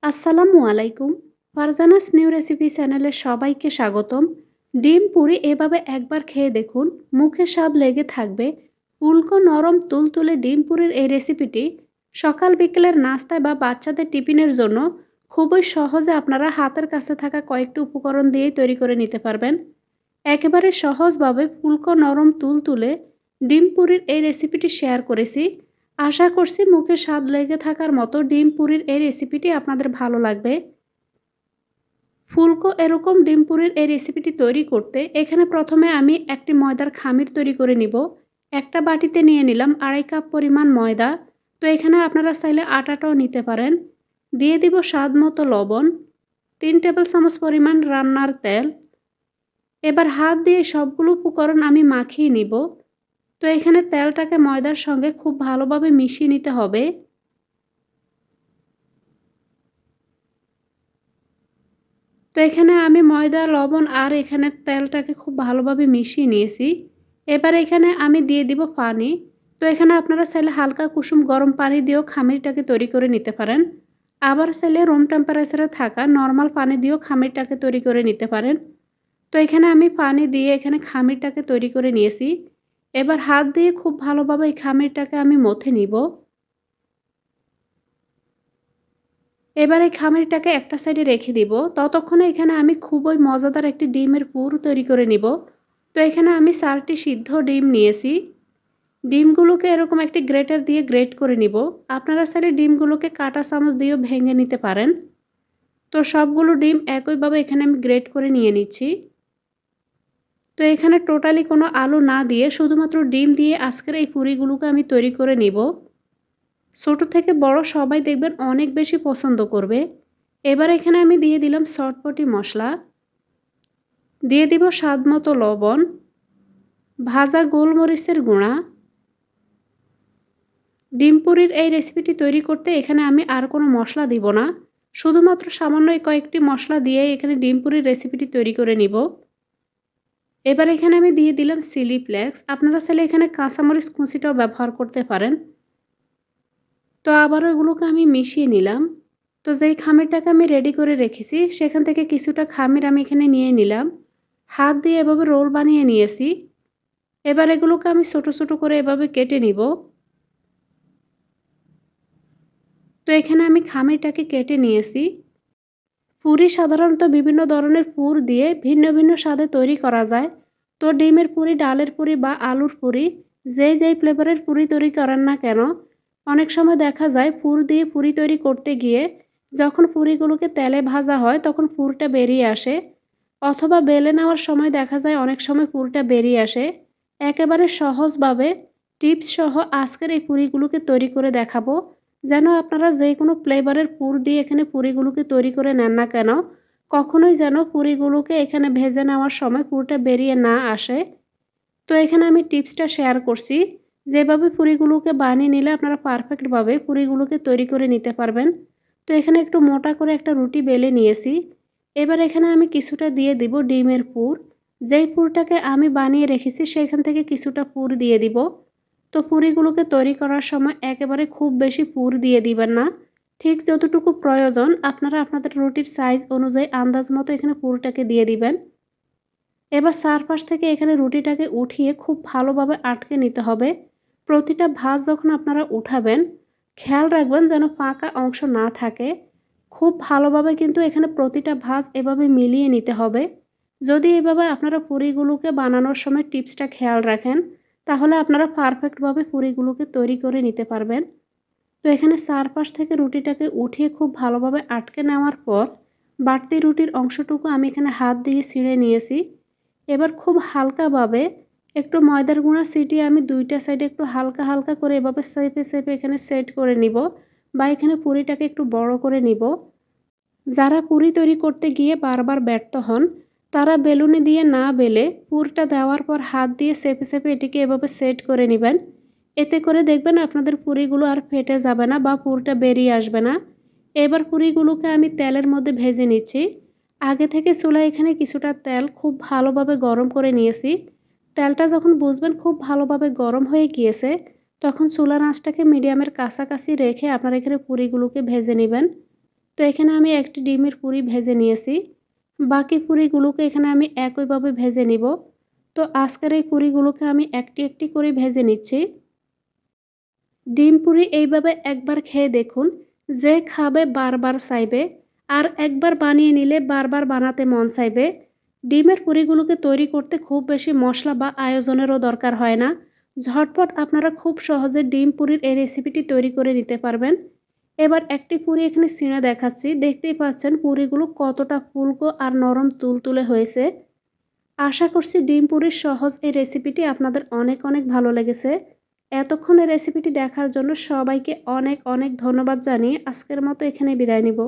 আসসালামু আলাইকুম। Farzana's new recipe চ্যানেলে সবাইকে স্বাগতম। ডিম পুরি এভাবে একবার খেয়ে দেখুন, মুখে স্বাদ লেগে থাকবে। ফুলকো নরম তুলতুলে ডিম পুরির এই রেসিপিটি সকাল বিকেলের নাস্তায় বা বাচ্চাদের টিফিনের জন্য খুবই সহজে আপনারা হাতের কাছে থাকা কয়েকটি উপকরণ দিয়েই তৈরি করে নিতে পারবেন। একেবারে সহজভাবে ফুলকো নরম তুলতুলে ডিম পুরির এই রেসিপিটি শেয়ার করেছি। আশা করছি মুখে স্বাদ লেগে থাকার মতো ডিম পুরির এই রেসিপিটি আপনাদের ভালো লাগবে। ফুলকো এরকম ডিম পুরির এই রেসিপিটি তৈরি করতে এখানে প্রথমে আমি একটি ময়দার খামির তৈরি করে নিব। একটা বাটিতে নিয়ে নিলাম 2.5 কাপ পরিমাণ ময়দা। তো এখানে আপনারা চাইলে আটাটাও নিতে পারেন। দিয়ে দিব স্বাদ মতো লবণ, 3 টেবিল চামচ পরিমাণ রান্নার তেল। এবার হাত দিয়ে সবগুলো উপকরণ আমি মাখিয়ে নিব। তো এখানে তেলটাকে ময়দার সঙ্গে খুব ভালোভাবে মিশিয়ে নিতে হবে। তো এখানে আমি ময়দা, লবণ আর এখানে তেলটাকে খুব ভালোভাবে মিশিয়ে নিয়েছি। এবার এখানে আমি দিয়ে দিব পানি। তো এখানে আপনারা চাইলে হালকা কুসুম গরম পানি দিয়েও খামিরটাকে তৈরি করে নিতে পারেন। আবার চাইলে রুম টেম্পারেচারে থাকা নর্মাল পানি দিয়েও খামিরটাকে তৈরি করে নিতে পারেন। তো এখানে আমি পানি দিয়ে এখানে খামিরটাকে তৈরি করে নিয়েছি। এবার হাত দিয়ে খুব ভালোভাবে এই খামিরটাকে আমি মথে নিব। এবার এই খামিরটাকে একটা সাইডে রেখে দিব। ততক্ষণে এখানে আমি খুবই মজাদার একটি ডিমের পুর তৈরি করে নিব। তো এখানে আমি 4টি সিদ্ধ ডিম নিয়েছি। ডিমগুলোকে এরকম একটি গ্রেটার দিয়ে গ্রেট করে নিব। আপনারা চাইলে ডিমগুলোকে কাঁটা চামচ দিয়েও ভেঙে নিতে পারেন। তো সবগুলো ডিম একইভাবে এখানে আমি গ্রেট করে নিয়ে নিচ্ছি। তো এখানে টোটালি কোনো আলু না দিয়ে শুধুমাত্র ডিম দিয়ে আজকের এই পুরিগুলোকে আমি তৈরি করে নিব। ছোট থেকে বড় সবাই দেখবেন অনেক বেশি পছন্দ করবে। এবার এখানে আমি দিয়ে দিলাম চটপটি মশলা, দিয়ে দিব স্বাদ মতো লবণ, ভাজা গোলমরিচের গুঁড়া। ডিম পুরির এই রেসিপিটি তৈরি করতে এখানে আমি আর কোনো মশলা দিব না, শুধুমাত্র সামান্য কয়েকটি মশলা দিয়ে এখানে ডিম পুরির রেসিপিটি তৈরি করে নিব। এবার এখানে আমি দিয়ে দিলাম চিলি ফ্লেক্স। আপনারা চাইলে এখানে কাঁচামরিচ কুচিটাও ব্যবহার করতে পারেন। তো আবারও এগুলোকে আমি মিশিয়ে নিলাম। তো যেই খামিরটাকে আমি রেডি করে রেখেছি সেখান থেকে কিছুটা খামির আমি এখানে নিয়ে নিলাম। হাত দিয়ে এভাবে রোল বানিয়ে নিয়েছি। এবার এগুলোকে আমি ছোট ছোট করে এভাবে কেটে নিব। তো এখানে আমি খামিরটাকে কেটে নিয়েছি। পুরি সাধারণত বিভিন্ন ধরনের পুর দিয়ে ভিন্ন ভিন্ন স্বাদে তৈরি করা যায়। তো ডিমের পুরি, ডালের পুরি বা আলুর পুরি, যেই ফ্লেভারের পুরি তৈরি করেন না কেন, অনেক সময় দেখা যায় পুর দিয়ে পুরি তৈরি করতে গিয়ে যখন পুরিগুলোকে তেলে ভাজা হয় তখন পুরটা বেরিয়ে আসে, অথবা বেলে নেওয়ার সময় দেখা যায় অনেক সময় পুরটা বেরিয়ে আসে। একেবারে সহজভাবে টিপস সহ আজকের এই পুরিগুলোকে তৈরি করে দেখাবো, যেন আপনারা যে কোনো ফ্লেভারের পুর দিয়ে এখানে পুরিগুলোকে তৈরি করে নেন না কেন, কখনোই যেন পুরিগুলোকে এখানে ভেজে নেওয়ার সময় পুরটা বেরিয়ে না আসে। তো এখানে আমি টিপসটা শেয়ার করছি, যেভাবে পুরিগুলোকে বানিয়ে নিলে আপনারা পারফেক্টভাবে পুরিগুলোকে তৈরি করে নিতে পারবেন। তো এখানে একটু মোটা করে একটা রুটি বেলে নিয়েছি। এবার এখানে আমি কিছুটা দিয়ে দিব ডিমের পুর। যেই পুরটাকে আমি বানিয়ে রেখেছি সেখান থেকে কিছুটা পুর দিয়ে দিব। তো পুরিগুলোকে তৈরি করার সময় একেবারে খুব বেশি পুর দিয়ে দিবেন না। ঠিক যতটুকু প্রয়োজন আপনারা আপনাদের রুটির সাইজ অনুযায়ী আন্দাজ মতো এখানে পুরটাকে দিয়ে দিবেন। এবার চারপাশ থেকে এখানে রুটিটাকে উঠিয়ে খুব ভালোভাবে আটকে নিতে হবে। প্রতিটা ভাঁজ যখন আপনারা উঠাবেন খেয়াল রাখবেন যেন ফাঁকা অংশ না থাকে। খুব ভালোভাবে কিন্তু এখানে প্রতিটা ভাঁজ এভাবে মিলিয়ে নিতে হবে। যদি এভাবে আপনারা পুরিগুলোকে বানানোর সময় টিপসটা খেয়াল রাখেন তাহলে আপনারা পারফেক্টভাবে পুরিগুলোকে তৈরি করে নিতে পারবেন। তো এখানে চারপাশ থেকে রুটিটাকে উঠিয়ে খুব ভালোভাবে আটকে নেওয়ার পর বাড়তি রুটির অংশটুকু আমি এখানে হাত দিয়ে ছিঁড়ে নিয়েছি। এবার খুব হালকাভাবে একটু ময়দার গুঁড়া ছিটিয়ে আমি দুইটা সাইডে একটু হালকা হালকা করে এভাবে চেপে চেপে এখানে সেট করে নিব, বা এখানে পুরিটাকে একটু বড় করে নিব। যারা পুরি তৈরি করতে গিয়ে বারবার ব্যর্থ হন তারা বেলুনি দিয়ে না বেলে পুরটা দেওয়ার পর হাত দিয়ে চেপে চেপে এটিকে এভাবে সেট করে নেবেন। এতে করে দেখবেন আপনাদের পুরিগুলো আর ফেটে যাবে না বা পুরটা বেরিয়ে আসবে না। এবার পুরিগুলোকে আমি তেলের মধ্যে ভেজে নিচ্ছি। আগে থেকে চুলায় এখানে কিছুটা তেল খুব ভালোভাবে গরম করে নিয়েছি। তেলটা যখন বুঝবেন খুব ভালোভাবে গরম হয়ে গিয়েছে তখন চুলার আঁচটাকে মিডিয়ামের কাছাকাছি রেখে আপনারা এখানে পুরিগুলোকে ভেজে নেবেন। তো এখানে আমি একটি ডিমের পুরি ভেজে নিয়েছি। বাকি পুরিগুলোকে এখানে আমি একইভাবে ভেজে নিব। তো আজকের এই পুরিগুলোকে আমি একটি একটি করে ভেজে নিচ্ছি। ডিম পুরি এইভাবে একবার খেয়ে দেখুন, যে খাবে বারবার চাইবে, আর একবার বানিয়ে নিলে বারবার বানাতে মন চাইবে। ডিমের পুরিগুলোকে তৈরি করতে খুব বেশি মশলা বা আয়োজনেরও দরকার হয় না। ঝটপট আপনারা খুব সহজে ডিম পুরির এই রেসিপিটি তৈরি করে নিতে পারবেন। এবার একটি পুরি এখানে ছিঁড়ে দেখাচ্ছি। দেখতেই পাচ্ছেন পুরিগুলো কতটা ফুলকো আর নরম তুলতুলে হয়েছে। আশা করছি ডিম পুরির সহজ এই রেসিপিটি আপনাদের অনেক অনেক ভালো লেগেছে। এতক্ষণ এই রেসিপিটি দেখার জন্য সবাইকে অনেক অনেক ধন্যবাদ জানিয়ে আজকের মতো এখানে বিদায় নিব।